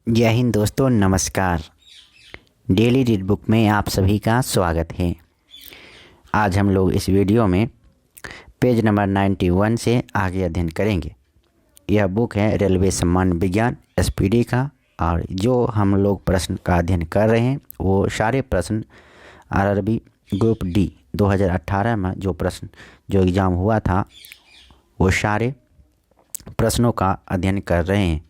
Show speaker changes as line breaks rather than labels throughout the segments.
जय हिंद दोस्तों, नमस्कार। डेली रीड बुक में आप सभी का स्वागत है। आज हम लोग इस वीडियो में पेज नंबर 91 से आगे अध्ययन करेंगे। यह बुक है रेलवे सम्मान विज्ञान एसपीडी का, और जो हम लोग प्रश्न का अध्ययन कर रहे हैं वो सारे प्रश्न आरआरबी ग्रुप डी 2018 में जो एग्ज़ाम हुआ था वो सारे प्रश्नों का अध्ययन कर रहे हैं,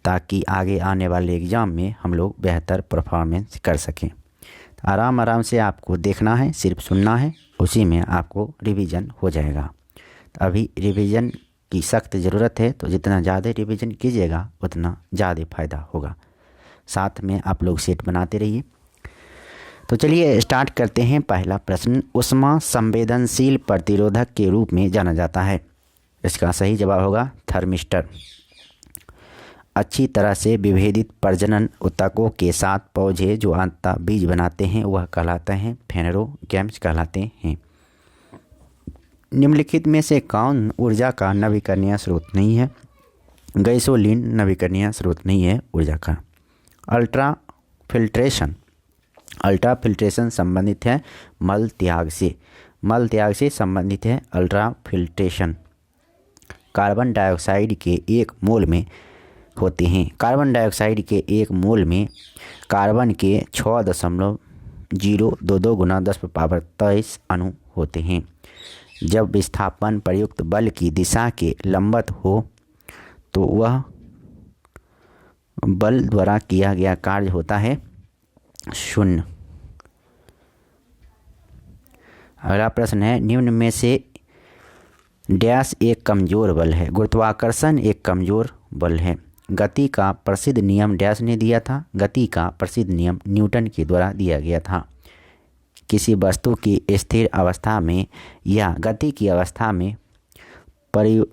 ताकि आगे आने वाले एग्ज़ाम में हम लोग बेहतर परफॉर्मेंस कर सकें। आराम आराम से आपको देखना है, सिर्फ सुनना है, उसी में आपको रिवीजन हो जाएगा। तो अभी रिवीजन की सख्त ज़रूरत है, तो जितना ज़्यादा रिवीजन कीजिएगा उतना ज़्यादा फ़ायदा होगा। साथ में आप लोग सेट बनाते रहिए। तो चलिए स्टार्ट करते हैं। पहला प्रश्न, ऊष्मा संवेदनशील प्रतिरोधक के रूप में जाना जाता है। इसका सही जवाब होगा थर्मिस्टर। अच्छी तरह से विभेदित प्रजनन ऊतकों के साथ पौधे जो अंततः बीज बनाते हैं वह कहलाते हैं फेनेरोगैम्स कहलाते हैं। निम्नलिखित में से कौन ऊर्जा का नवीकरणीय स्रोत नहीं है? गैसोलीन नवीकरणीय स्रोत नहीं है ऊर्जा का। अल्ट्रा फिल्ट्रेशन संबंधित है मल त्याग से संबंधित है अल्ट्रा फिल्ट्रेशन। कार्बन डाइऑक्साइड के एक मोल में होते हैं। कार्बन डाइऑक्साइड के एक मोल में कार्बन के 6.022 गुना 10⁻23 अणु होते हैं। जब विस्थापन प्रयुक्त बल की दिशा के लंबवत हो तो वह बल द्वारा किया गया कार्य होता है 0। अगला प्रश्न है, निम्न में से डैश एक कमज़ोर बल है? गुरुत्वाकर्षण एक कमज़ोर बल है। गति का प्रसिद्ध नियम डैश ने दिया था? गति का प्रसिद्ध नियम न्यूटन के द्वारा दिया गया था। किसी वस्तु की स्थिर अवस्था में या गति की अवस्था में परिवर्तन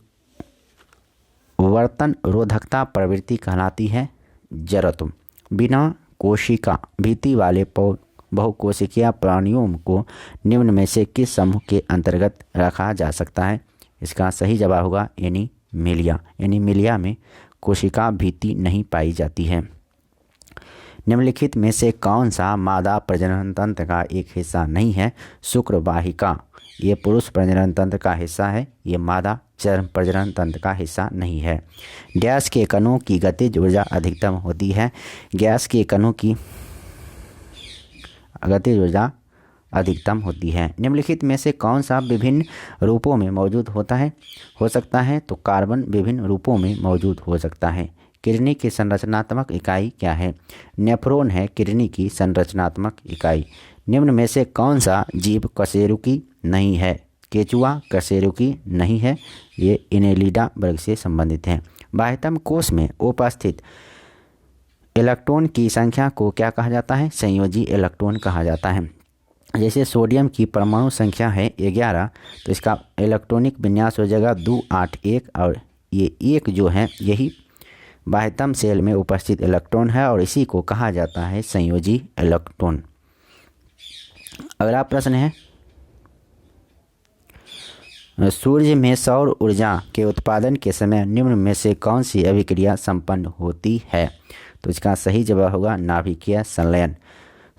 रोधकता प्रवृत्ति कहलाती है जड़त्व। बिना कोशिका भित्ति वाले बहुकोशिकीय प्राणियों को निम्न में से किस समूह के अंतर्गत रखा जा सकता है? इसका सही जवाब होगा एनीमिलिया। एनीमिलिया में कोशिका भित्ति नहीं पाई जाती है। निम्नलिखित में से कौन सा मादा प्रजनन तंत्र का एक हिस्सा नहीं है? शुक्रवाहिका। ये पुरुष प्रजनन तंत्र का हिस्सा है, ये मादा चर्म प्रजनन तंत्र का हिस्सा नहीं है। गैस के कणों की गतिज ऊर्जा अधिकतम होती है। गैस के कणों की गतिज ऊर्जा अधिकतम होती है। निम्नलिखित में से कौन सा विभिन्न रूपों में मौजूद हो सकता है? तो कार्बन विभिन्न रूपों में मौजूद हो सकता है। किडनी की संरचनात्मक इकाई क्या है? नेफ्रॉन है किडनी की संरचनात्मक इकाई। निम्न में से कौन सा जीव कशेरुकी नहीं है? केचुआ कशेरुकी नहीं है, ये इनेलिडा वर्ग से संबंधित है। बाह्यतम कोश में उपस्थित इलेक्ट्रॉन की संख्या को क्या कहा जाता है? संयोजी इलेक्ट्रॉन कहा जाता है। जैसे सोडियम की परमाणु संख्या है 11, तो इसका इलेक्ट्रॉनिक विन्यास हो जाएगा 281, और ये एक जो है यही बाह्यतम सेल में उपस्थित इलेक्ट्रॉन है, और इसी को कहा जाता है संयोजी इलेक्ट्रॉन। अगला प्रश्न है, सूर्य में सौर ऊर्जा के उत्पादन के समय निम्न में से कौन सी अभिक्रिया संपन्न होती है? तो इसका सही जवाब होगा नाभिकीय संलयन।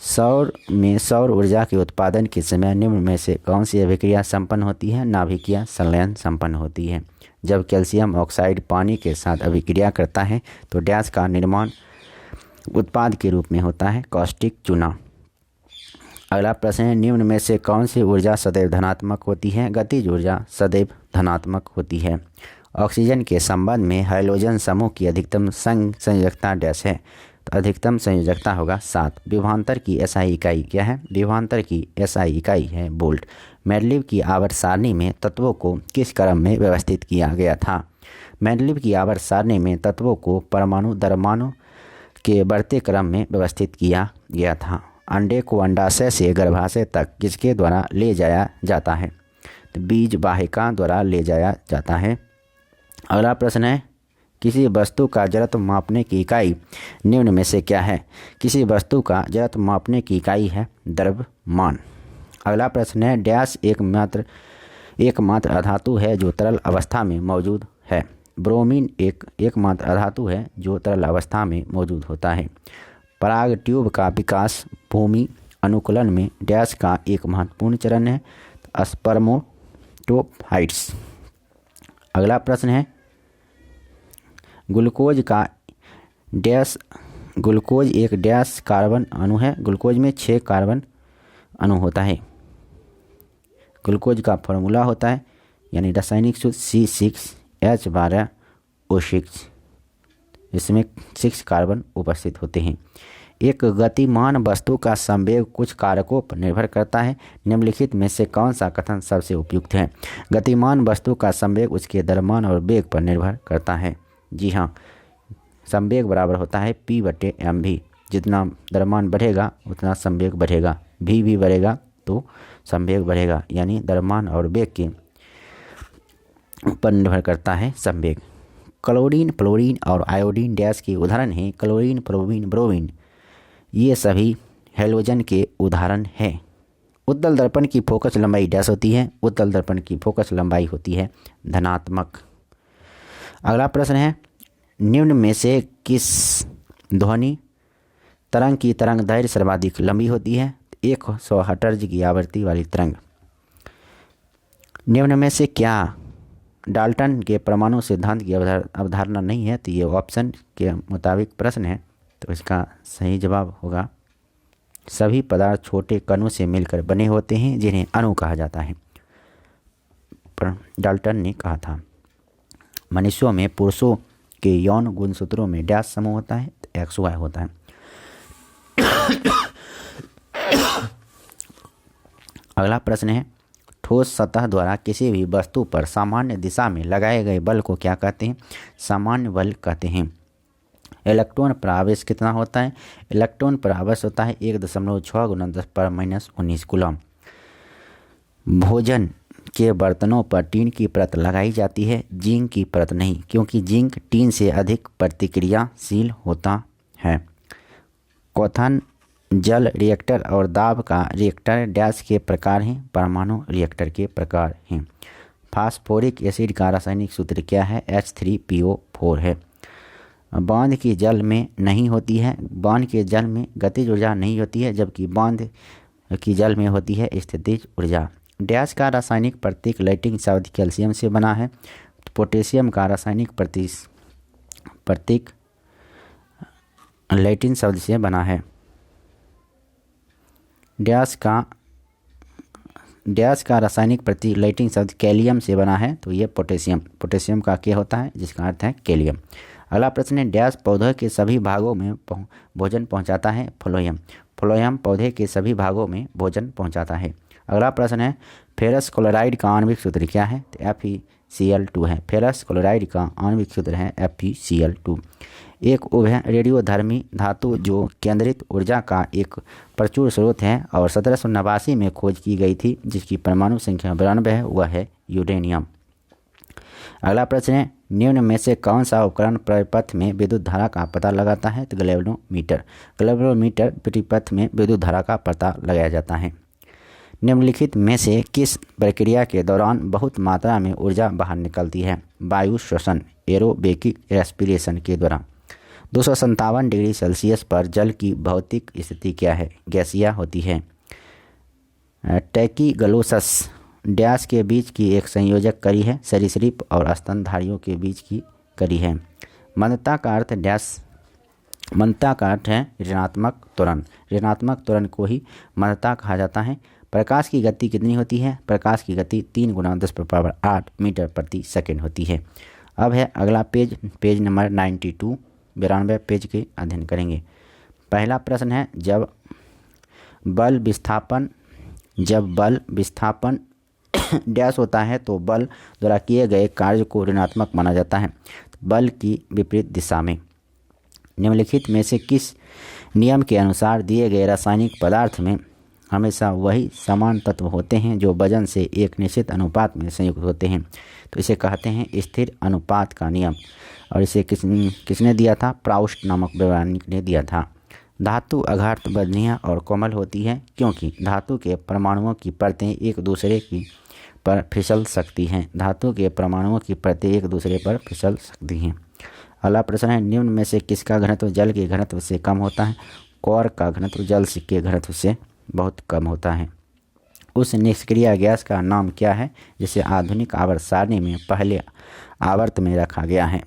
सौर ऊर्जा के उत्पादन के समय निम्न में से कौन सी अभिक्रिया संपन्न होती है? नाभिकीय संलयन संपन्न होती है। जब कैल्शियम ऑक्साइड पानी के साथ अभिक्रिया करता है तो डैश का निर्माण उत्पाद के रूप में होता है कॉस्टिक चूना। अगला प्रश्न है, निम्न में से कौन सी ऊर्जा सदैव धनात्मक होती है? गतिज ऊर्जा सदैव धनात्मक होती है। ऑक्सीजन के संबंध में हाइड्रोजन समूह की अधिकतम संयोजकता डैश है? तो अधिकतम संयोजकता होगा 7। विभवांतर की एसआई इकाई क्या है? विभवांतर की एसआई इकाई है वोल्ट। मेंडलीव की आवर्त सारणी में तत्वों को किस क्रम में व्यवस्थित किया गया था? मेंडलीव की आवर्त सारणी में तत्वों को परमाणु परमाणु के बढ़ते क्रम में व्यवस्थित किया गया था। अंडे को अंडाशय से गर्भाशय तक किसके द्वारा ले जाया जाता है? तो बीज वाहिका द्वारा ले जाया जाता है। अगला प्रश्न है, किसी वस्तु का जड़त्व मापने की इकाई निम्न में से क्या है? किसी वस्तु का जड़त्व मापने की इकाई है द्रव्यमान। अगला प्रश्न है, डैश एकमात्र अधातु है जो तरल अवस्था में मौजूद है? ब्रोमीन एकमात्र अधातु है जो तरल अवस्था में मौजूद होता है। पराग ट्यूब का विकास भूमि अनुकूलन में डैश का एक महत्वपूर्ण चरण है, स्पर्मेटोफाइट्स। अगला प्रश्न है ग्लूकोज एक डैश कार्बन अणु है। ग्लूकोज में 6 कार्बन अणु होता है। ग्लूकोज का फॉर्मूला होता है यानी रासायनिक सूत्र C6H12O6। इसमें 6 कार्बन उपस्थित होते हैं। एक गतिमान वस्तु का संवेग कुछ कारकों पर निर्भर करता है। निम्नलिखित में से कौन सा कथन सबसे उपयुक्त है? गतिमान वस्तु का संवेग उसके द्रव्यमान और वेग पर निर्भर करता है। जी हाँ, संवेग बराबर होता है P/mv। जितना द्रव्यमान बढ़ेगा उतना संवेग बढ़ेगा, v भी बढ़ेगा तो संवेग बढ़ेगा, यानी द्रव्यमान और वेग के ऊपर निर्भर करता है संवेग। क्लोरीन, फ्लोरीन और आयोडीन डैश के उदाहरण हैं। क्लोरीन, फ्लोरीन, ब्रोमीन ये सभी हैलोजन के उदाहरण हैं। उत्तल दर्पण की फोकस लंबाई डैश होती है। उत्तल दर्पण की फोकस लंबाई होती है धनात्मक। अगला प्रश्न है निम्न में से किस ध्वनि तरंग की तरंग दैर्घ्य सर्वाधिक लंबी होती है? 100 हर्ट्ज की आवृत्ति वाली तरंग। निम्न में से क्या डाल्टन के परमाणु सिद्धांत की अवधारणा नहीं है? तो ये ऑप्शन के मुताबिक प्रश्न है, तो इसका सही जवाब होगा सभी पदार्थ छोटे कणों से मिलकर बने होते हैं जिन्हें अणु कहा जाता है। डाल्टन ने कहा था। मनुष्यों में पुरुषों के यौन गुणसूत्रों में डैश समूह होता है, तो XY होता है। अगला प्रश्न है ठोस सतह द्वारा किसी भी वस्तु पर सामान्य दिशा में लगाए गए बल को क्या कहते हैं? सामान्य बल कहते हैं। इलेक्ट्रॉन पर आवेश कितना होता है? इलेक्ट्रॉन पर आवेश होता है 1.6 × 10⁻⁻19 कूलम। भोजन के बर्तनों पर टीन की परत लगाई जाती है, जिंक की परत नहीं, क्योंकि जिंक टीन से अधिक प्रतिक्रियाशील होता है। क्वथन जल रिएक्टर और दाब का रिएक्टर डैश के प्रकार हैं? परमाणु रिएक्टर के प्रकार हैं। फास्फोरिक एसिड का रासायनिक सूत्र क्या है? H3PO4 है। बांध की जल में नहीं होती है। बांध के जल में गतिज ऊर्जा नहीं होती है, जबकि बांध की जल में होती है स्थितिज ऊर्जा। डैश का रासायनिक प्रतीक लैटिन शब्द कैल्शियम से बना है। पोटेशियम का रासायनिक प्रतीक लैटिन शब्द से बना है। डैश का रासायनिक प्रतीक लैटिन शब्द कैलियम से बना है, तो ये पोटेशियम का क्या होता है जिसका अर्थ है कैलियम। अगला प्रश्न है डैश पौधे के सभी भागों में भोजन पहुंचाता है? फ्लोएम पौधे के सभी भागों में भोजन पहुंचाता है। अगला प्रश्न है फेरस क्लोराइड का आणविक सूत्र क्या है? तो FeCl2 है। फेरस क्लोराइड का आणविक सूत्र है FeCl2। एक उभय रेडियोधर्मी धातु जो केंद्रित ऊर्जा का एक प्रचुर स्रोत है और 1789 में खोज की गई थी, जिसकी परमाणु संख्या 92 है, वह है यूरेनियम। अगला प्रश्न है निम्न में से कौन सा उपकरण परिपथ में विद्युत धारा का पता लगाता है? तो गैल्वेनोमीटर। गैल्वेनोमीटर परिपथ में विद्युत धारा का पता लगाया जाता है। निम्नलिखित में से किस प्रक्रिया के दौरान बहुत मात्रा में ऊर्जा बाहर निकलती है? वायु श्वसन, एरोबिक रेस्पिरेशन के दौरान। 257 डिग्री सेल्सियस पर जल की भौतिक स्थिति क्या है? गैसीय होती है। टैकीग्लोसस डैश के बीच की एक संयोजक कड़ी है। सरीसृप और स्तनधारियों के बीच की कड़ी है। मंदता का अर्थ है ऋणात्मक त्वरण। ऋणात्मक त्वरण को ही मंदता कहा जाता है। प्रकाश की गति कितनी होती है? प्रकाश की गति 3 × 10⁸ मीटर प्रति सेकंड होती है। अब है अगला पेज नंबर 92 पेज के अध्ययन करेंगे। पहला प्रश्न है जब बल विस्थापन डैश होता है तो बल द्वारा किए गए कार्य को ऋणात्मक माना जाता है। बल की विपरीत दिशा में निम्नलिखित में से किस नियम के अनुसार दिए गए रासायनिक पदार्थ में हमेशा वही समान तत्व होते हैं जो वजन से एक निश्चित अनुपात में संयुक्त होते हैं? तो इसे कहते हैं स्थिर अनुपात का नियम। और इसे किसने दिया था? प्राउस्ट नामक वैज्ञानिक ने दिया था। धातु अघात बंधनीय और कोमल होती है क्योंकि धातु के परमाणुओं की परतें एक दूसरे की पर फिसल सकती हैं। धातु के परमाणुओं की परतें एक दूसरे पर फिसल सकती हैं। अगला प्रश्न है, निम्न में से किसका घनत्व जल के घनत्व से कम होता है? क्लोर का घनत्व जल के घनत्व से बहुत कम होता है। उस निष्क्रिय गैस का नाम क्या है जिसे आधुनिक आवर्त सारणी में पहले आवर्त में रखा गया है?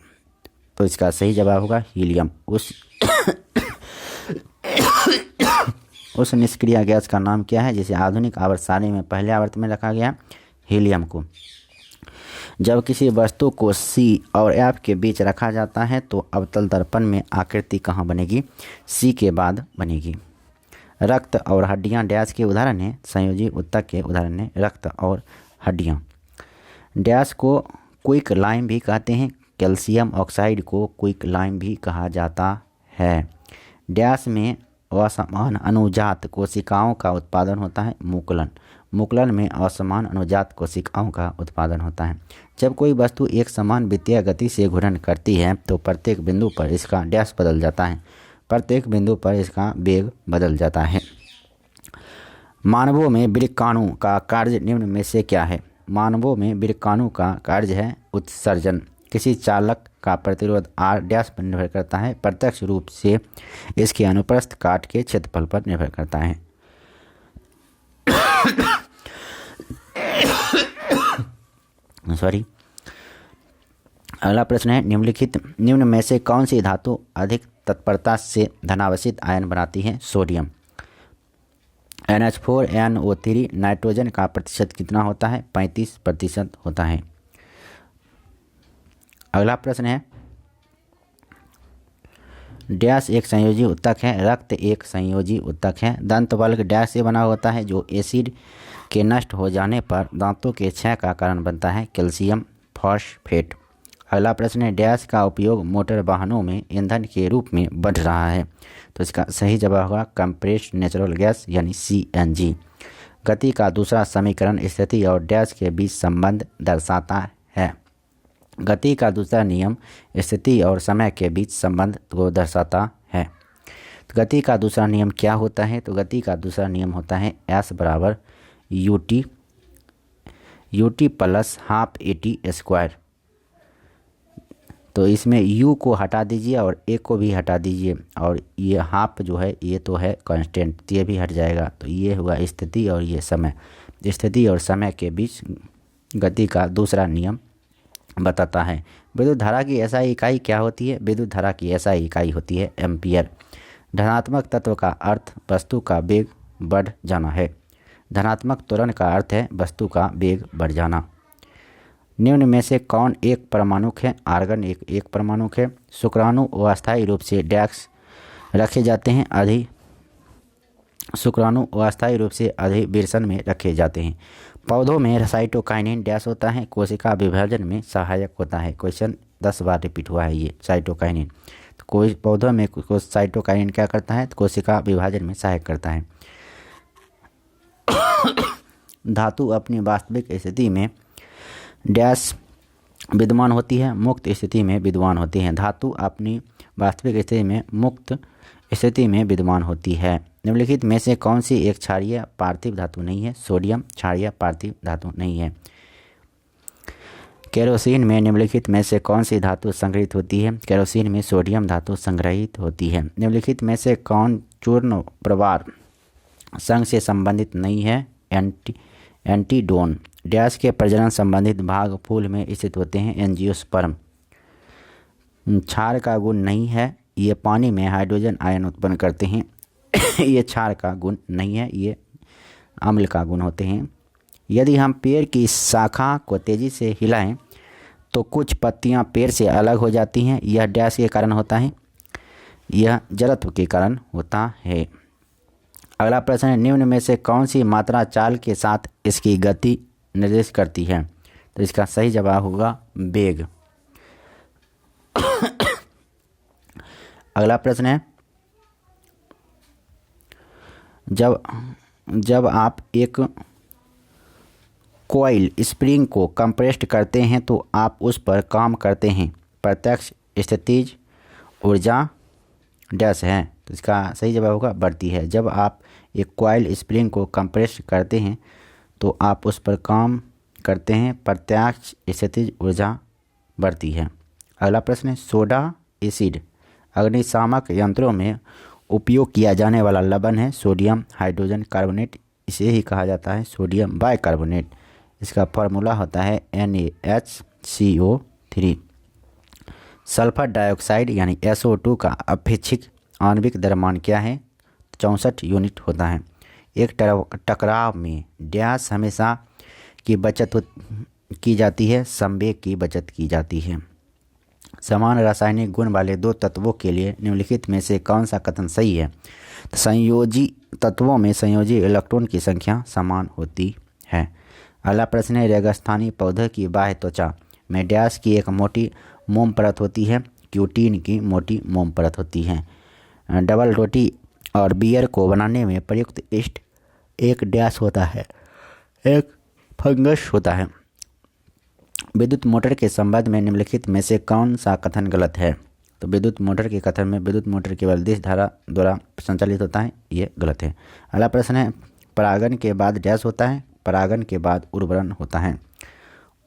तो इसका सही जवाब होगा हीलियम। उस निष्क्रिय गैस का नाम क्या है जिसे आधुनिक आवर्त सारणी में पहले आवर्त में रखा गया? हीलियम को। जब किसी वस्तु को C और F के बीच रखा जाता है तो अवतल दर्पण में आकृति कहाँ बनेगी? C के बाद बनेगी। रक्त और हड्डियाँ डैश के उदाहरण हैं। संयोजी ऊतक के उदाहरण हैं रक्त और हड्डियाँ। डैश को क्विक लाइम भी कहते हैं। कैल्शियम ऑक्साइड को क्विक लाइम भी कहा जाता है। डैश में असमान अनुजात कोशिकाओं का उत्पादन होता है। मुकुलन। मुकुलन में असमान अनुजात कोशिकाओं का उत्पादन होता है। जब कोई वस्तु एक समान वित्तीय गति से घूर्णन करती है तो प्रत्येक बिंदु पर इसका डैश बदल जाता है। प्रत्येक बिंदु पर इसका वेग बदल जाता है। मानवों में वृक्काणु का कार्य निम्न में से क्या है? मानवों में वृक्काणु का कार्य है उत्सर्जन। किसी चालक का प्रतिरोध R डैश पर निर्भर करता है। प्रत्यक्ष रूप से इसके अनुप्रस्थ काट के क्षेत्रफल पर निर्भर करता है। सॉरी। अगला प्रश्न है, निम्न में से कौन सी धातु अधिक तत्परता से धनावेशित आयन बनाती है? सोडियम। NH4NO3 नाइट्रोजन का प्रतिशत कितना होता है? 35% होता है। अगला प्रश्न है, डैश एक संयोजी ऊतक है। रक्त एक संयोजी ऊतक है। दंत वर्ग डैश से बना होता है जो एसिड के नष्ट हो जाने पर दांतों के क्षय का कारण बनता है। Calcium phosphate. अगला प्रश्न है, डैश का उपयोग मोटर वाहनों में ईंधन के रूप में बढ़ रहा है। तो इसका सही जवाब होगा कंप्रेस्ड नेचुरल गैस यानी CNG। गति का दूसरा समीकरण स्थिति और डैश के बीच संबंध दर्शाता है। गति का दूसरा नियम स्थिति और समय के बीच संबंध को दर्शाता है। तो गति का दूसरा नियम क्या होता है? तो गति का दूसरा नियम होता है S बराबर UT प्लस हाफ AT²। तो इसमें U को हटा दीजिए और A को भी हटा दीजिए और ये हाफ जो है ये तो है कांस्टेंट, तो ये भी हट जाएगा। तो ये हुआ स्थिति और ये समय। स्थिति और समय के बीच गति का दूसरा नियम बताता है। विद्युत धारा की SI इकाई क्या होती है? विद्युत धारा की SI इकाई होती है एम्पियर। धनात्मक तत्व का अर्थ वस्तु का वेग बढ़ जाना है। धनात्मक त्वरण का अर्थ है वस्तु का वेग बढ़ जाना। निम्न में से कौन एक परमाणुक है? आर्गन एक परमाणुक है। शुक्राणु अस्थायी रूप से डैश रखे जाते हैं। शुक्राणु अस्थायी रूप से अधिवेशन में रखे जाते हैं। पौधों में साइटोकाइनिन डैश होता है। कोशिका विभाजन में सहायक होता है। क्वेश्चन 10 बार रिपीट हुआ है ये साइटोकाइनिन। तो कोई पौधों में साइटोकाइनिन क्या करता है? तो कोशिका विभाजन में सहायक करता है। धातु अपनी वास्तविक स्थिति में डैश विद्यमान होती है, मुक्त स्थिति में विद्यमान होती है। धातु अपनी वास्तविक स्थिति में मुक्त स्थिति में विद्यमान होती है। निम्नलिखित में से कौन सी एक क्षारीय पार्थिव धातु नहीं है? सोडियम क्षारीय पार्थिव धातु नहीं है। केरोसिन में निम्नलिखित में से कौन सी धातु संग्रहित होती है? केरोसिन में सोडियम धातु संग्रहित होती है। निम्नलिखित में से कौन चूर्ण प्रवार संघ से संबंधित नहीं है? एंटीडोन। डैश के प्रजनन संबंधित भाग फूल में स्थित होते हैं। एंजियोस्पर्म। क्षार का गुण नहीं है, ये पानी में हाइड्रोजन आयन उत्पन्न करते हैं। ये क्षार का गुण नहीं है, ये अम्ल का गुण होते हैं। यदि हम पेड़ की शाखा को तेजी से हिलाएं तो कुछ पत्तियां पेड़ से अलग हो जाती हैं। यह डैश के कारण होता है, यह जड़त्व के कारण होता है। अगला प्रश्न है, निम्न में से कौन सी मात्रा चाल के साथ इसकी गति निर्देशित करती है? तो इसका सही जवाब होगा वेग। अगला प्रश्न है, जब आप एक कॉइल स्प्रिंग को कंप्रेस्ड करते हैं तो आप उस पर काम करते हैं। प्रत्यक्ष स्थितिज ऊर्जा डैश है। तो इसका सही जवाब होगा बढ़ती है। जब आप एक कॉइल स्प्रिंग को कंप्रेस करते हैं तो आप उस पर काम करते हैं प्रत्याक्ष स्थितिज ऊर्जा बढ़ती है। अगला प्रश्न है सोडा एसिड अग्निशामक यंत्रों में उपयोग किया जाने वाला लवण है सोडियम हाइड्रोजन कार्बोनेट, इसे ही कहा जाता है सोडियम बाइकार्बोनेट। इसका फार्मूला होता है NaHCO3। सल्फर डाइऑक्साइड यानी SO2 का अपेक्षित आणविक द्रव्यमान क्या है? 64 यूनिट होता है। एक टकराव में डैश हमेशा की बचत की जाती है, संवेग की बचत की जाती है। समान रासायनिक गुण वाले दो तत्वों के लिए निम्नलिखित में से कौन सा कथन सही है? संयोजी तत्वों में संयोजी इलेक्ट्रॉन की संख्या समान होती है। अगला प्रश्न है रेगिस्तानी पौधे की बाह्य त्वचा में डैश की एक मोटी मोम परत होती है, क्यूटीन की मोटी मोम परत होती है। डबल रोटी और बियर को बनाने में प्रयुक्त ईस्ट एक डैश होता है, एक फंगस होता है। विद्युत मोटर के संबंध में निम्नलिखित में से कौन सा कथन गलत है? तो विद्युत मोटर के कथन में विद्युत मोटर केवल दिश धारा द्वारा संचालित होता है, ये गलत है। अगला प्रश्न है परागन के बाद डैश होता है? परागन के बाद उर्वरन होता है।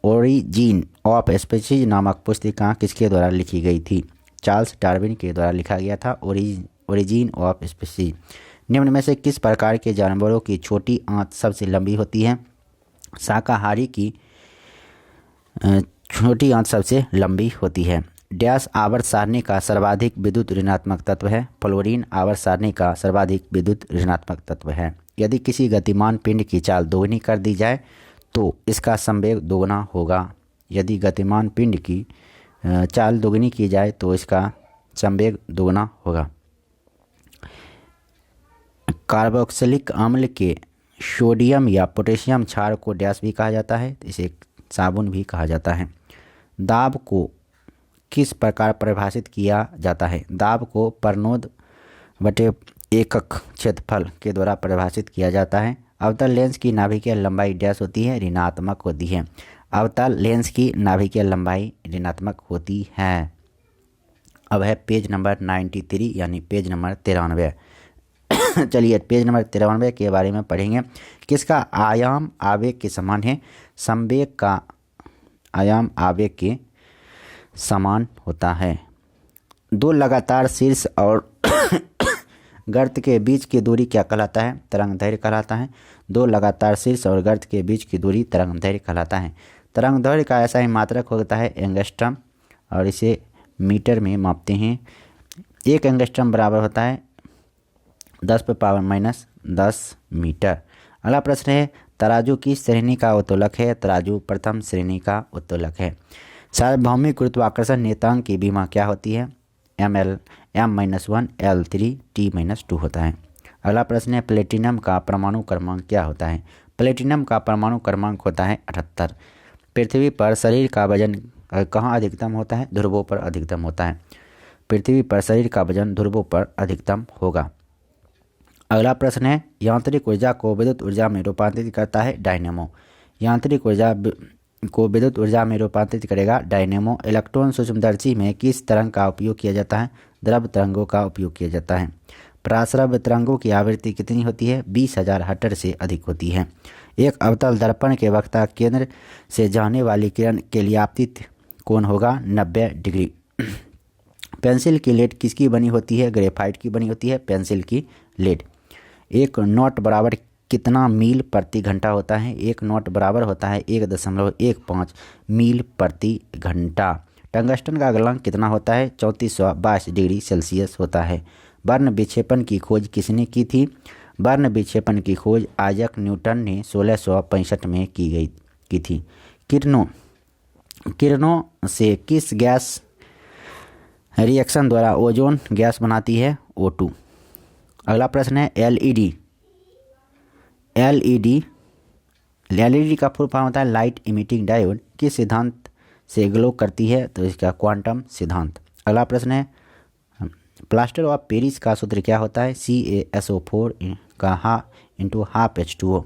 ओरिजिन ऑफ स्पीशीज नामक पुस्तिका किसके द्वारा लिखी गई थी? चार्ल्स डार्विन के द्वारा लिखा गया था ओरिजिन ऑफ स्पीशीज। निम्न में से किस प्रकार के जानवरों की छोटी आंत सबसे लंबी होती है? शाकाहारी की छोटी आंत सबसे लंबी होती है। डैश आवर्त सारणी का सर्वाधिक विद्युत ऋणात्मक तत्व है? फ्लोरीन आवर्त सारणी का सर्वाधिक विद्युत ऋणात्मक तत्व है। यदि किसी गतिमान पिंड की चाल दोगुनी कर दी जाए तो इसका संवेग दोगुना होगा। यदि गतिमान पिंड की चाल दोगुनी की जाए तो इसका संवेग दोगुना होगा। कार्बोक्सिलिक अम्ल के सोडियम या पोटेशियम क्षार को डैश भी कहा जाता है, इसे साबुन भी कहा जाता है। दाब को किस प्रकार परिभाषित किया जाता है? दाब को परनोद बटे एकक क्षेत्रफल के द्वारा परिभाषित किया जाता है। अवतल लेंस की नाभिकीय लंबाई डैश होती है, ऋणात्मक होती है। अवतल लेंस की नाभिकीय लंबाई ऋणात्मक होती है। अब है पेज नंबर 93 यानी पेज नंबर 93। चलिए पेज नंबर 93 के बारे में पढ़ेंगे। किसका आयाम आवेग के समान है? संवेग का आयाम आवेग के समान होता है। दो लगातार शीर्ष और गर्त के बीच की दूरी क्या कहलाता है? तरंग दैर्घ्य कहलाता है। दो लगातार शीर्ष और गर्त के बीच की दूरी तरंग दैर्घ्य कहलाता है। तरंग दैर्घ्य का ऐसा ही मात्रक होता है एंगस्ट्रम, और इसे मीटर में मापते हैं। एक एंगस्ट्रम बराबर होता है 10⁻⁻10 मीटर। अगला प्रश्न है तराजू किस श्रेणी का उत्तोलक है? तराजू प्रथम श्रेणी का उत्तोलक है। सार्वभौमिक गुरुत्वाकर्षण नियतांक की विमा क्या होती है? ml m-1 l3 t-2 होता है। अगला प्रश्न है प्लेटिनम का परमाणु क्रमांक क्या होता है? प्लेटिनम का परमाणु क्रमांक होता है 78। पृथ्वी पर शरीर का वजन कहाँ अधिकतम होता है? ध्रुवों पर अधिकतम होता है। पृथ्वी पर शरीर का वजन ध्रुवों पर अधिकतम होगा। अगला प्रश्न है यांत्रिक ऊर्जा को विद्युत ऊर्जा में रूपांतरित करता है डायनेमो। यांत्रिक ऊर्जा को विद्युत ऊर्जा में रूपांतरित करेगा डायनेमो। इलेक्ट्रॉन सूक्ष्मदर्शी में किस तरंग का उपयोग किया जाता है? द्रव तरंगों का उपयोग किया जाता है। पराश्रव्य तरंगों की आवृत्ति कितनी होती है? 20,000 हर्ट्ज से अधिक होती है। एक अवतल दर्पण के वक्ता केंद्र से जाने वाली किरण के लिए आपतित कोण होगा 90 डिग्री। पेंसिल की लेड किसकी बनी होती है? ग्रेफाइट की बनी होती है पेंसिल की लेड। एक नॉट बराबर कितना मील प्रति घंटा होता है? एक नॉट बराबर होता है 1.15 मील प्रति घंटा। टंगस्टन का गलनांक कितना होता है? 3422 डिग्री सेल्सियस होता है। वर्ण विक्षेपण की खोज किसने की थी? वर्ण विक्षेपण की खोज आइजैक न्यूटन ने 1665 में की थी। किरणों से किस गैस रिएक्शन द्वारा ओजोन गैस बनाती है? O2। अगला प्रश्न है एलईडी का फुल फॉर्म होता है लाइट इमिटिंग डायोड। किस सिद्धांत से ग्लो करती है? तो इसका क्वांटम सिद्धांत। अगला प्रश्न है प्लास्टर ऑफ पेरिस का सूत्र क्या होता है? CaSO4 का × ½ H2O।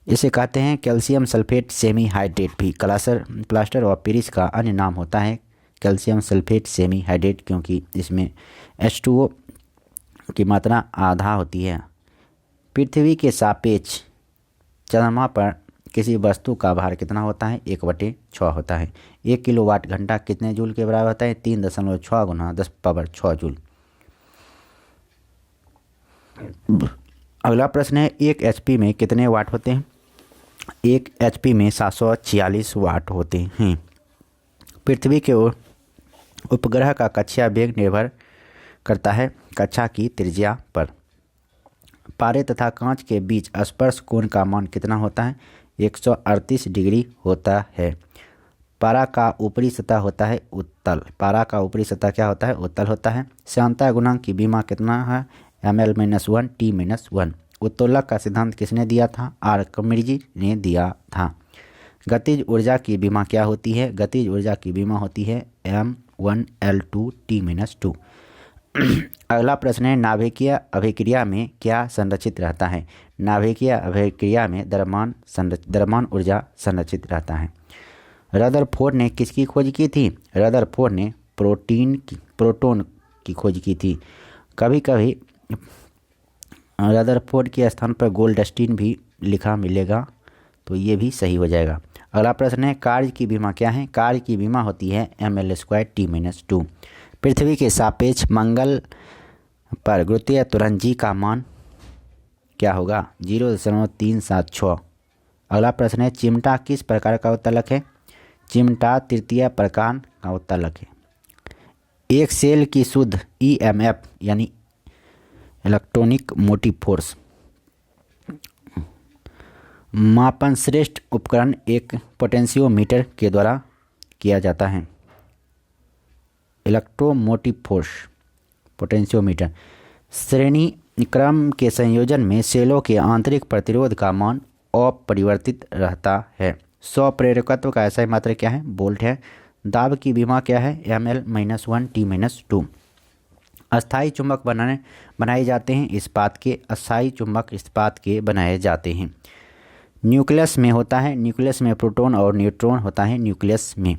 इसे कहते हैं कैल्शियम सल्फेट सेमी हाइड्रेट भी। प्लास्टर ऑफ पेरिस का अन्य नाम होता है कैल्शियम सल्फेट सेमी हाइड्रेट, क्योंकि इसमें H2O की मात्रा आधा होती है। पृथ्वी के सापेक्ष चंद्रमा पर किसी वस्तु का भार कितना होता है? 1/6 होता है। 1 किलोवाट घंटा कितने जूल के बराबर होता है? 3.6 गुना 10⁻6 जूल। अगला प्रश्न है 1 HP में कितने वाट होते हैं? 1 HP में 746 वाट होते हैं। पृथ्वी के उपग्रह का कक्षा वेग निर्भर करता है कक्षा की त्रिज्या पर। पारे तथा कांच के बीच स्पर्श कोण का मान कितना होता है? 138 डिग्री होता है। पारा का ऊपरी सतह होता है उत्तल। पारा का ऊपरी सतह क्या होता है? उत्तल होता है। श्यानता गुणांक की बीमा कितना है? ml-1 t-1। उत्तोलक का सिद्धांत किसने दिया था? आर्किमिडीज ने दिया था। गतिज ऊर्जा की बीमा क्या होती है? गतिज ऊर्जा की बीमा होती है m1l2 t-2। अगला प्रश्न है नाभिकीय अभिक्रिया में क्या संरक्षित रहता है? नाभिकीय अभिक्रिया में द्रव्यमान ऊर्जा संरक्षित रहता है। रदरफोर्ड ने किसकी खोज की थी? रदरफोर्ड ने प्रोटॉन की खोज की थी। कभी कभी रदरफोर्ड के स्थान पर गोल्डस्टीन भी लिखा मिलेगा, तो ये भी सही हो जाएगा। अगला प्रश्न है कार्य की बीमा क्या है? कार्य की बीमा होती है ml² t-2। पृथ्वी के सापेक्ष मंगल पर गुरुत्वीय त्वरण जी का मान क्या होगा? 0.376। अगला प्रश्न है चिमटा किस प्रकार का उत्तलक है? चिमटा तृतीय प्रकार का उत्तलक है। एक सेल की शुद्ध EMF यानी इलेक्ट्रॉनिक मोटिव फोर्स मापन श्रेष्ठ उपकरण एक पोटेंशियोमीटर के द्वारा किया जाता है। Electromotive force potentiometer. श्रेणी क्रम के संयोजन में सेलों के आंतरिक प्रतिरोध का मान अपरिवर्तित रहता है। 100 प्रेरकत्व का ऐसा मात्रा क्या है? वोल्ट है। दाब की बीमा क्या है? ml-1 t-2। अस्थायी चुंबक बनाए जाते हैं इस्पात के। अस्थायी चुंबक इस्पात के बनाए जाते हैं। न्यूक्लियस में होता है। न्यूक्लियस में प्रोटॉन और न्यूट्रॉन होता है न्यूक्लियस में।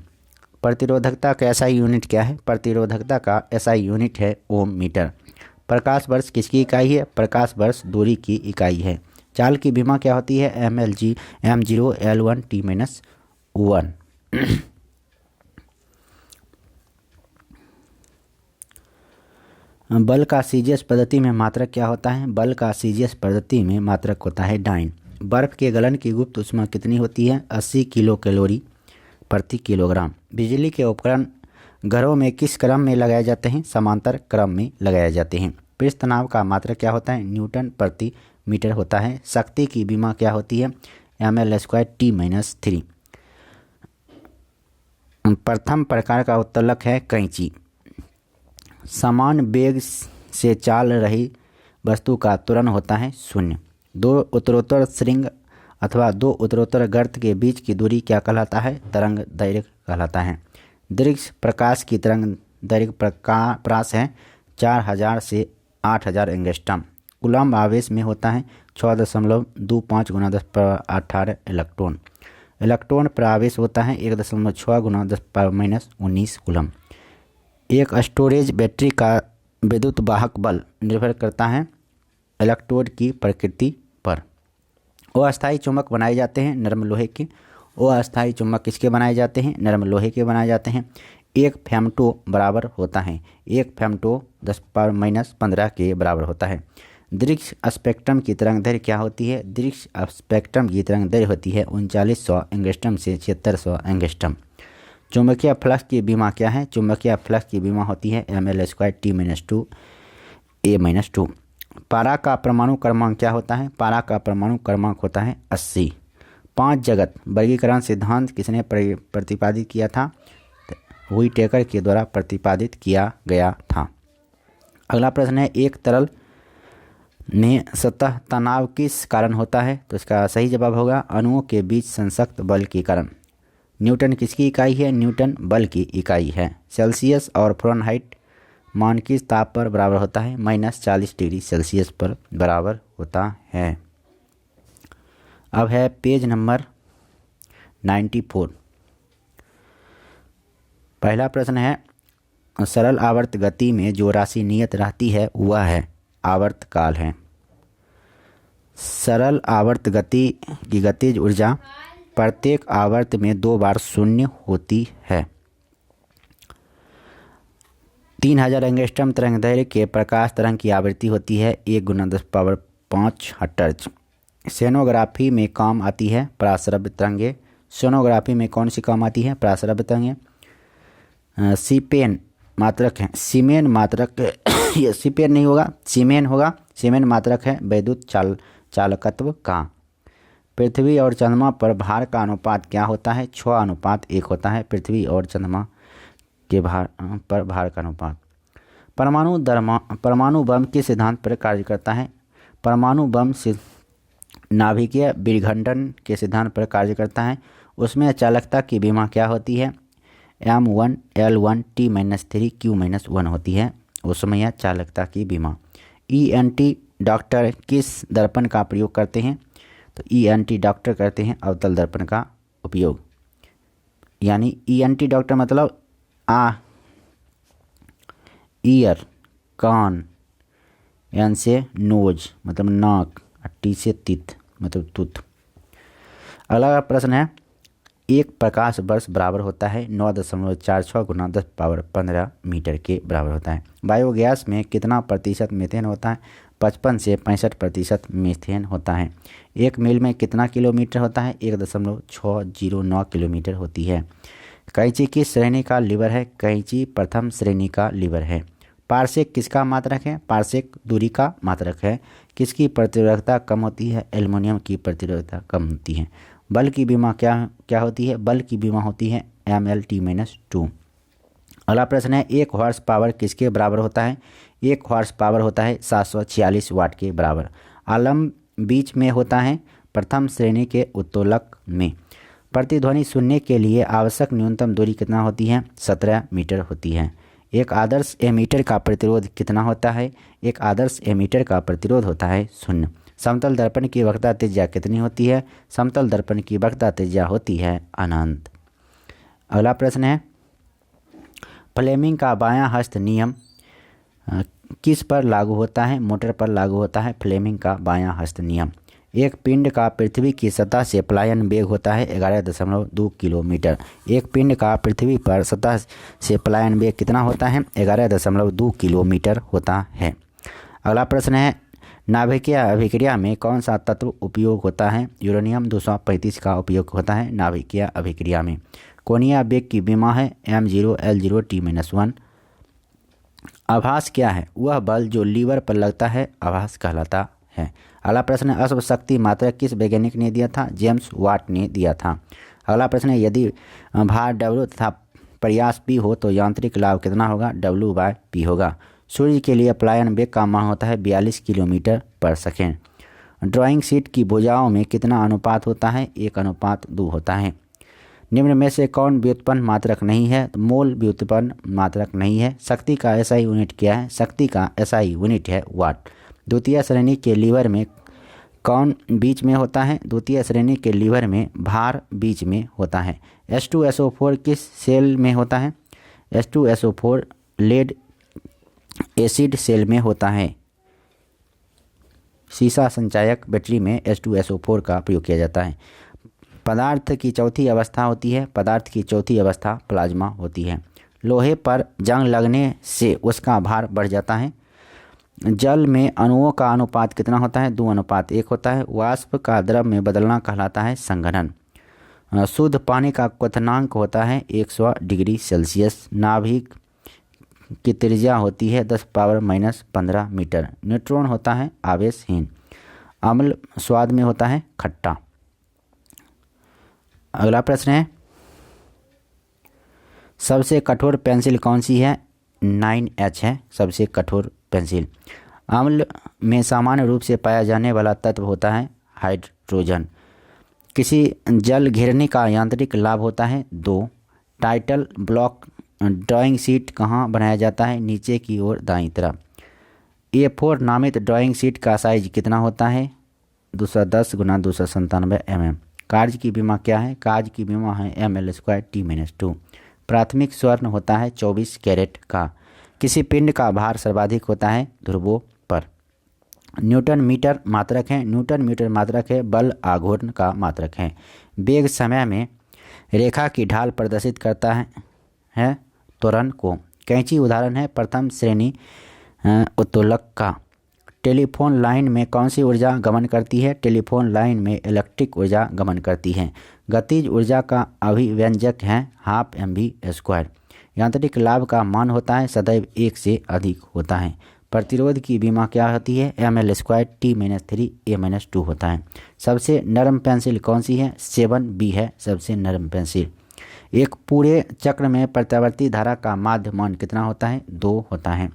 प्रतिरोधकता का SI यूनिट क्या है? प्रतिरोधकता का SI यूनिट है ओम मीटर। प्रकाश वर्ष किसकी इकाई है? प्रकाश वर्ष दूरी की इकाई है। चाल की बीमा क्या होती है? m0l1 t-1। बल का CGS पद्धति में मात्रक क्या होता है? बल का CGS पद्धति में मात्रक होता है डाइन। बर्फ के गलन की गुप्त ऊष्मा कितनी होती है? 80 किलो कैलोरी प्रति किलोग्राम। बिजली के उपकरण घरों में किस क्रम में लगाए जाते हैं? समांतर क्रम में लगाए जाते हैं। पृष्ठ तनाव का मात्रक क्या होता है? न्यूटन प्रति मीटर होता है। शक्ति की बीमा क्या होती है? ml² t-3। प्रथम प्रकार का उत्तोलक है कैंची। समान वेग से चाल रही वस्तु का त्वरण होता है 0। 2 उत्तरोत्तर श्रृंग अथवा 2 उत्तरोत्तर गर्त के बीच की दूरी क्या कहलाता है? तरंग दैर्घ्य कहलाता है। दीर्घ प्रकाश की तरंग दैर्घ्य प्रकाश है 4000 से 8000 एंगस्ट्रॉम। कूलम्ब आवेश में होता है 6.25 गुना 10⁻18 इलेक्ट्रॉन। इलेक्ट्रॉन पर आवेश होता है 1.6 गुना 10⁻19 कूलम्ब। एक स्टोरेज बैटरी का विद्युत वाहक बल निर्भर करता है इलेक्ट्रोड की प्रकृति पर। अस्थायी चुंबक बनाए जाते हैं नरम लोहे के। अस्थायी चुंबक किसके बनाए जाते हैं? नरम लोहे के बनाए जाते हैं। 1 फेमटो बराबर होता है 1 फेमटो 10⁻15 के बराबर होता है। दृश्य स्पेक्ट्रम की तरंग दैर्घ्य क्या होती है? दृश्य स्पेक्ट्रम की तरंग दैर्घ्य होती है 3900 एंगस्ट्रॉम से 7600 एंगस्ट्रॉम। चुंबकीय फ्लक्स की बीमा क्या है? चुंबकीय फ्लक्स की बीमा होती है ml² t-2 a-2। पारा का परमाणु क्रमांक क्या होता है? पारा का परमाणु क्रमांक होता है 80। 5 जगत वर्गीकरण सिद्धांत किसने प्रतिपादित किया था? व्हिटेकर के द्वारा प्रतिपादित किया गया था। अगला प्रश्न है एक तरल में सतह तनाव किस कारण होता है? तो इसका सही जवाब होगा अणुओं के बीच संसक्त बल के कारण। न्यूटन किसकी इकाई है? न्यूटन बल की इकाई है। सेल्सियस और फ़ारेनहाइट मान किस ताप पर बराबर होता है? -40 डिग्री सेल्सियस पर बराबर होता है। अब है पेज नंबर 94। पहला प्रश्न है सरल आवर्त गति में जो राशि नियत रहती है वह है आवर्तकाल है। सरल आवर्त गति की गतिज ऊर्जा प्रत्येक आवर्त में 2 बार शून्य होती है। 3000 एंगस्ट्रम तरंग दैर्घ्य के प्रकाश तरंग की आवृत्ति होती है 1 × 10⁵ हर्ट्ज। सोनोग्राफी में काम आती है पराश्रव्य तरंगें। सोनोग्राफी में कौन सी काम आती है? पराश्रव्य तरंगें। सीपेन मात्रक है, सीमेन मात्रक ये सीपेन नहीं होगा, सीमेन होगा। सीमेन मात्रक है वैद्युत चालकत्व का। पृथ्वी और चंद्रमा पर भार का अनुपात क्या होता है? 6:1 होता है पृथ्वी और चंद्रमा के भार का अनुपात। परमाणु बम किस सिद्धांत पर कार्य करता है? परमाणु बम नाभिकीय विखंडन के सिद्धांत पर कार्य करता है। उसमें चालकता की विमा क्या होती है? M1 L1 T-3 Q-1 होती है उसमें चालकता की विमा। ENT डॉक्टर किस दर्पण का प्रयोग करते हैं? तो ENT डॉक्टर करते हैं अवतल दर्पण का उपयोग। यानी ENT डॉक्टर मतलब ईयर, कान, एन से नोज मतलब नाक, टी से तित मतलब तुत। अगला प्रश्न है, एक प्रकाश वर्ष बराबर होता है 9.46 × 10⁻15 मीटर के बराबर होता है। बायोगैस में कितना प्रतिशत मीथेन होता है? 55 से 65% मीथेन होता है। एक मील में कितना किलोमीटर होता है? 1.609 किलोमीटर होती है। कैंची किस श्रेणी का लीवर है? कैंची प्रथम श्रेणी का लीवर है। पारसेक किसका मात्रक है? पारसेक दूरी का मात्रक है। किसकी प्रतिरोधकता कम होती है? एल्युमिनियम की प्रतिरोधकता कम होती है। बल की विमा क्या होती है? बल की विमा होती है ML-T-2। अगला प्रश्न है, 1 हॉर्स पावर किसके बराबर होता है? 1 हॉर्स पावर होता है 746 वाट के बराबर। आलम बीच में होता है प्रथम श्रेणी के उत्तोलक में। प्रतिध्वनि सुनने के लिए आवश्यक न्यूनतम दूरी कितना होती है? 17 मीटर होती है। एक आदर्श एमीटर का प्रतिरोध कितना होता है? एक आदर्श एमीटर का प्रतिरोध होता है 0। समतल दर्पण की वक्रता त्रिज्या कितनी होती है? समतल दर्पण की वक्रता त्रिज्या होती है अनंत। अगला प्रश्न है, फ्लेमिंग का बायां हस्त नियम किस पर लागू होता है? मोटर पर लागू होता है फ्लेमिंग का बायां हस्त नियम। एक पिंड का पृथ्वी की सतह से पलायन वेग होता है 11.2 किलोमीटर। एक पिंड का पृथ्वी पर सतह से पलायन वेग कितना होता है? 11.2 किलोमीटर होता है। अगला प्रश्न है, नाभिकीय अभिक्रिया में कौन सा तत्व उपयोग होता है? यूरेनियम 235 का उपयोग होता है नाभिकीय अभिक्रिया में। कोणीय वेग की विमा है M0 L0 T-1। आभास क्या है? वह बल जो लीवर पर लगता है आभास कहलाता है। अगला प्रश्न है, अश्व शक्ति मात्रक किस वैज्ञानिक ने दिया था? जेम्स वाट ने दिया था। अगला प्रश्न है, यदि भार W तथा प्रयास P हो तो यांत्रिक लाभ कितना होगा? W/P होगा। सूर्य के लिए पलायन वेग का मान होता है 42 किलोमीटर पर सेकेंड। ड्राइंग शीट की भुजाओं में कितना अनुपात होता है? 1:2 होता है। निम्न में से कौन व्युत्पन्न मात्रक नहीं है? तो मोल व्युत्पन्न मात्रक नहीं है। शक्ति का SI यूनिट क्या है? शक्ति का SI यूनिट है वाट। द्वितीय श्रेणी के लीवर में कौन बीच में होता है? द्वितीय श्रेणी के लीवर में भार बीच में होता है। H2SO4 किस सेल में होता है? H2SO4 लेड एसिड सेल में होता है। सीसा संचायक बैटरी में H2SO4 का प्रयोग किया जाता है। पदार्थ की चौथी अवस्था होती है, पदार्थ की चौथी अवस्था प्लाज्मा होती है। लोहे पर जंग लगने से उसका भार बढ़ जाता है। जल में अणुओं का अनुपात कितना होता है? 2:1 होता है। वाष्प का द्रव में बदलना कहलाता है संघनन। शुद्ध पानी का क्वथनांक होता है 100 डिग्री सेल्सियस। नाभिक की त्रिज्या होती है 10⁻⁻15 मीटर। न्यूट्रॉन होता है आवेशहीन। अम्ल स्वाद में होता है खट्टा। अगला प्रश्न है, सबसे कठोर पेंसिल कौन सी है? 9H है सबसे कठोर पेंसिल। अम्ल में सामान्य रूप से पाया जाने वाला तत्व होता है हाइड्रोजन। किसी जल घेरने का यांत्रिक लाभ होता है 2। टाइटल ब्लॉक ड्राइंग शीट कहाँ बनाया जाता है? नीचे की ओर दाईं तरफ। A4 नामित ड्राइंग शीट का साइज कितना होता है? 210 × 297 mm। कार्य की बीमा क्या है? कार्य की बीमा है ML² T-2। प्राथमिक स्वर्ण होता है 24 कैरेट का। किसी पिंड का भार सर्वाधिक होता है ध्रुवों पर। न्यूटन मीटर मात्रक है। न्यूटन मीटर मात्रक है। बल आघूर्ण का मात्रक है। वेग समय में रेखा की ढाल प्रदर्शित करता है त्वरण को। कैंची उदाहरण है प्रथम श्रेणी उत्तोलक का। टेलीफोन लाइन में कौन सी ऊर्जा गमन करती है? टेलीफोन लाइन में इलेक्ट्रिक ऊर्जा गमन करती है। गतिज ऊर्जा का अभिव्यंजक है ½mv²। यांत्रिक लाभ का मान होता है सदैव 1 से अधिक होता है। प्रतिरोध की बीमा क्या होती है? ml² t-3 a-2 होता है। सबसे नरम पेंसिल कौन सी है? 7B है सबसे नरम पेंसिल। एक पूरे चक्र में प्रत्यावर्ती धारा का माध्य मान कितना होता है? 2 होता है।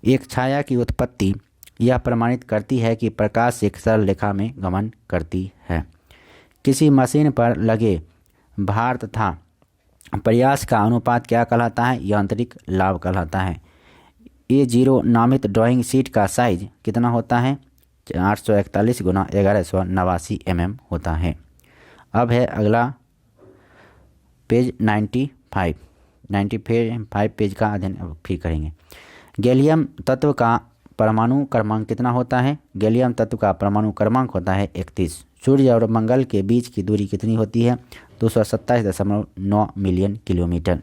एक छाया की उत्पत्ति यह प्रमाणित करती है कि प्रकाश एक सरल रेखा में गमन करती है। किसी मशीन पर लगे भार तथा प्रयास का अनुपात क्या कहलाता है? यांत्रिक लाभ कहलाता है। A0 नामित ड्राइंग शीट का साइज कितना होता है? 841 गुना 1189 mm होता है। अब है अगला पेज 95 पेज का अध्ययन फिर करेंगे। गैलियम तत्व का परमाणु क्रमांक कितना होता है? गैलियम तत्व का परमाणु क्रमांक होता है 31। सूर्य और मंगल के बीच की दूरी कितनी होती है? 227.9 मिलियन किलोमीटर।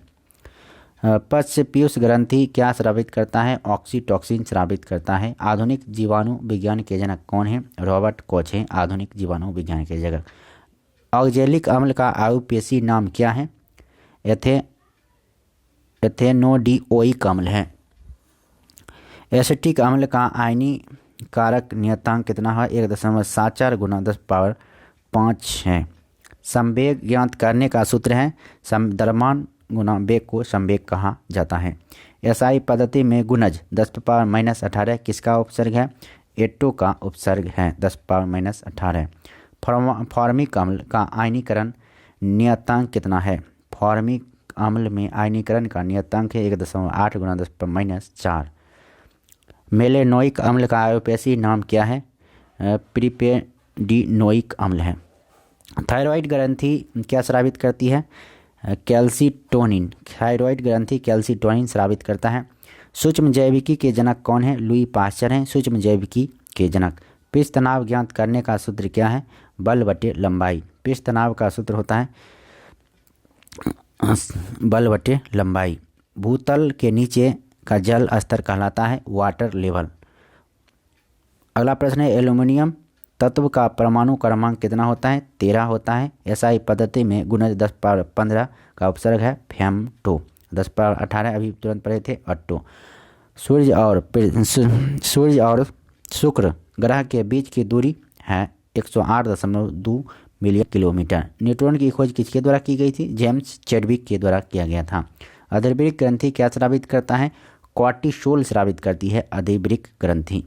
पश्च पीयूष ग्रंथि क्या स्रावित करता है? ऑक्सीटोसिन स्रावित करता है। आधुनिक जीवाणु विज्ञान के जनक कौन है? रॉबर्ट कोच हैं आधुनिक जीवाणु विज्ञान के जनक। ऑक्जेलिक अम्ल का आयुपेशी नाम क्या है? एथेनोडिओइक अम्ल है। एसिटिक अम्ल का आयनीकारक नियतांक कितना है? 1.74 गुना 10⁵ है। संवेग ज्ञात करने का सूत्र है द्रव्यमान गुना वेग को संवेग कहा जाता है। एसआई पद्धति में गुणज 10⁻⁻18 किसका उपसर्ग है? एटो का उपसर्ग है 10⁻⁻18। फॉर्मिक अम्ल का आयनीकरण नियतांक कितना है? फॉर्मिक अम्ल में आयनीकरण का नियतांक है 1.8 गुना 10⁻⁴। मेलेनोइक अम्ल का आयुपेशी नाम क्या है? प्रिपेडिनोइक अम्ल है। थायराइड ग्रंथि क्या स्रावित करती है? कैल्सिटोनिन। थायराइड ग्रंथि कैल्सिटोनिन स्रावित करता है। सूक्ष्म जैविकी के जनक कौन है? लुई पाश्चर हैं सूक्ष्म जैविकी के जनक। पृष्ठ तनाव ज्ञात करने का सूत्र क्या है? बल बटे लंबाई। पृष्ठ तनाव का सूत्र होता है बल बटे लंबाई। भूतल के नीचे का जल स्तर कहलाता है वाटर लेवल। अगला प्रश्न है एल्यूमिनियम तत्व का परमाणु क्रमांक कितना होता है? 13 होता है। एसआई पद्धति में गुणज 10⁻15 का उपसर्ग है फेमटो। 10⁻18 अभी तुरंत पढ़े थे अट्टो। सूर्य और शुक्र ग्रह के बीच की दूरी है 108.2 मिलियन किलोमीटर। न्यूट्रॉन की खोज किसके द्वारा की गई थी? जेम्स चैडविक के द्वारा किया गया था। अधिवृक्क ग्रंथि क्या स्रावित करता है? कॉर्टिसोल स्रावित करती है अधिवृक्क ग्रंथि।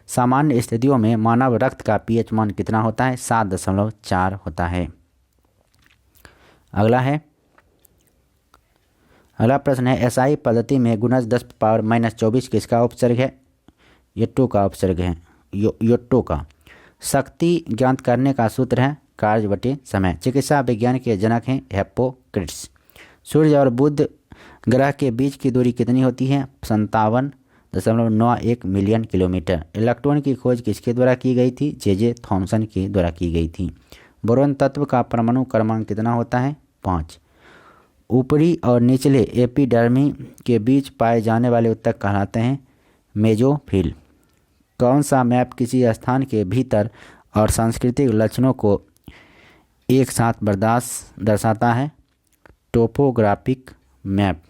सामान्य स्थितियों में मानव रक्त का पीएच मान कितना होता है? 7.4 होता है। अगला प्रश्न है एसआई पद्धति में गुणज 10⁻⁻24 किसका उपसर्ग है? योट्टो का उपसर्ग है योट्टो का। शक्ति ज्ञात करने का सूत्र है कार्य बटे समय। चिकित्सा विज्ञान के जनक हैं हिप्पोक्रेट्स। सूर्य और बुध ग्रह के बीच की दूरी कितनी होती है? 57.91 मिलियन किलोमीटर। इलेक्ट्रॉन की खोज किसके द्वारा की गई थी? जे थॉमसन के द्वारा की गई थी। बोरॉन तत्व का परमाणु क्रमांक कितना होता है? 5। ऊपरी और निचले एपिडर्मी के बीच पाए जाने वाले उत्तक कहलाते हैं मेजोफिल। कौन सा मैप किसी स्थान के भीतर और सांस्कृतिक लक्षणों को एक साथ दर्शाता है? Topographic map.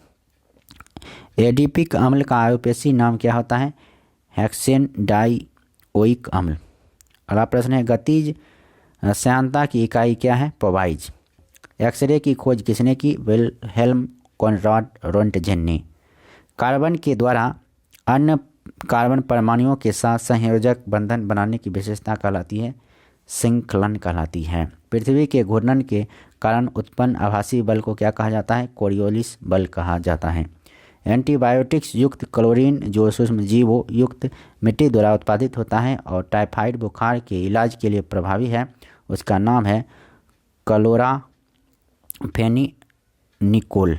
एडिपिक अम्ल का आयुपेशी नाम क्या होता है? हेक्सेन-डाइओइक अम्ल। अगला प्रश्न है गतिज श्यानता की इकाई क्या है? पॉवाइज। एक्सरे की खोज किसने की? विल्हेल्म कॉनराड रोंटगेन ने। कार्बन के द्वारा अन्य कार्बन परमाणुओं के साथ संयोजक बंधन बनाने की विशेषता कहलाती है श्रृंखलन कहलाती है। पृथ्वी के घूर्णन के कारण उत्पन्न आभासी बल को क्या कहा जाता है? कोरियोलिस बल कहा जाता है। एंटीबायोटिक्स युक्त क्लोरीन जो सूक्ष्म जीवों युक्त मिट्टी द्वारा उत्पादित होता है और टाइफाइड बुखार के इलाज के लिए प्रभावी है, उसका नाम है क्लोराफेनिनिकोल।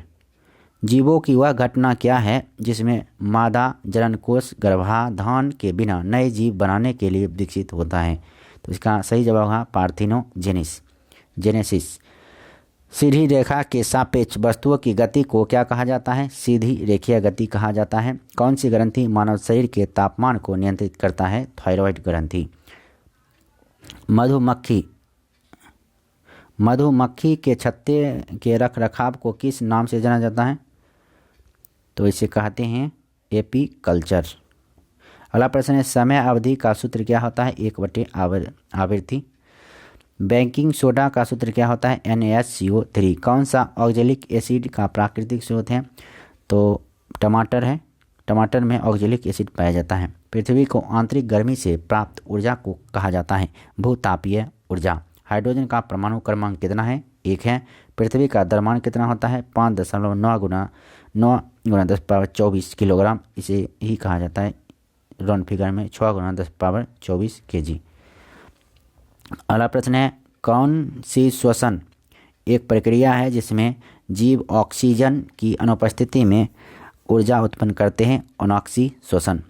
जीवों की वह घटना क्या है जिसमें मादा जननकोष गर्भाधान के बिना नए जीव बनाने के लिए विकसित होता है? तो इसका सही जवाब होगा पार्थेनोजेनेसिस। सीधी रेखा के सापेक्ष वस्तुओं की गति को क्या कहा जाता है? सीधी रेखीय गति कहा जाता है। कौन सी ग्रंथि मानव शरीर के तापमान को नियंत्रित करता है? थायराइड ग्रंथि। मधुमक्खी के छत्ते के रख रखाव को किस नाम से जाना जाता है? तो इसे कहते हैं एपीकल्चर। अगला प्रश्न है, समय अवधि का सूत्र क्या होता है? 1/आवृत्ति। बेकिंग सोडा का सूत्र क्या होता है? NaCO3। कौन सा ऑक्जेलिक एसिड का प्राकृतिक स्रोत है? तो टमाटर है। टमाटर में ऑक्जेलिक एसिड पाया जाता है। पृथ्वी को आंतरिक गर्मी से प्राप्त ऊर्जा को कहा जाता है भूतापीय ऊर्जा। हाइड्रोजन का परमाणु क्रमांक कितना है? 1 है। पृथ्वी का द्रव्यमान कितना होता है? 5.9 × 10⁻24 किलोग्राम। इसे ही कहा जाता है राउंड फिगर में 6 × 10⁻24 kg। अगला प्रश्न है, कौन सी श्वसन एक प्रक्रिया है जिसमें जीव ऑक्सीजन की अनुपस्थिति में ऊर्जा उत्पन्न करते हैं? अनॉक्सी श्वसन।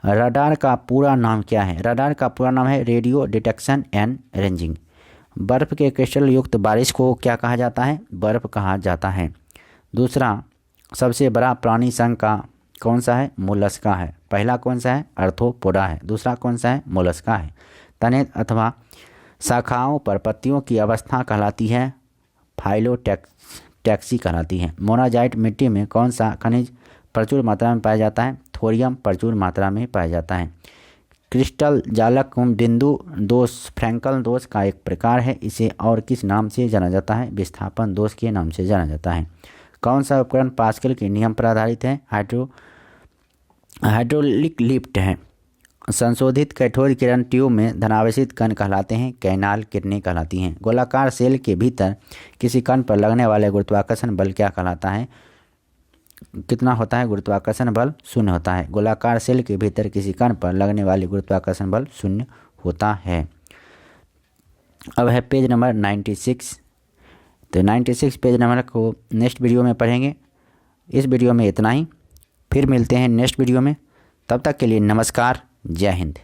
रडार का पूरा नाम क्या है? रडार का पूरा नाम है रेडियो डिटेक्शन एंड रेंजिंग। बर्फ़ के क्रिस्टल युक्त बारिश को क्या कहा जाता है? बर्फ़ कहा जाता है। दूसरा, सबसे बड़ा प्राणी संघ का कौन सा है? मोलस्का है। पहला कौन सा है? आर्थ्रोपोडा है। दूसरा कौन सा है? मोलस्का है। तने अथवा शाखाओं पर पत्तियों की अवस्था कहलाती है फाइलोटैक्सी कहलाती है। मोनाजाइट मिट्टी में कौन सा खनिज प्रचुर मात्रा में पाया जाता है? थोरियम प्रचुर मात्रा में पाया जाता है। क्रिस्टल जालक बिंदु दोष फ्रैंकल दोष का एक प्रकार है। इसे और किस नाम से जाना जाता है? विस्थापन दोष के नाम से जाना जाता है। कौन सा उपकरण पास्कल के नियम पर आधारित है? हाइड्रोलिक लिफ्ट है। संशोधित कठोर किरण ट्यूब में धनावेशित कण कहलाते हैं कैनाल किरणें कहलाती हैं। गोलाकार सेल के भीतर किसी कण पर लगने वाले गुरुत्वाकर्षण बल क्या कहलाता है? कितना होता है गुरुत्वाकर्षण बल? 0 होता है। गोलाकार सेल के भीतर किसी कण पर लगने वाले गुरुत्वाकर्षण बल 0 होता है। अब है पेज नंबर 96। तो 96 पेज नंबर को नेक्स्ट वीडियो में पढ़ेंगे। इस वीडियो में इतना ही, फिर मिलते हैं नेक्स्ट वीडियो में। तब तक के लिए नमस्कार, जय हिंद।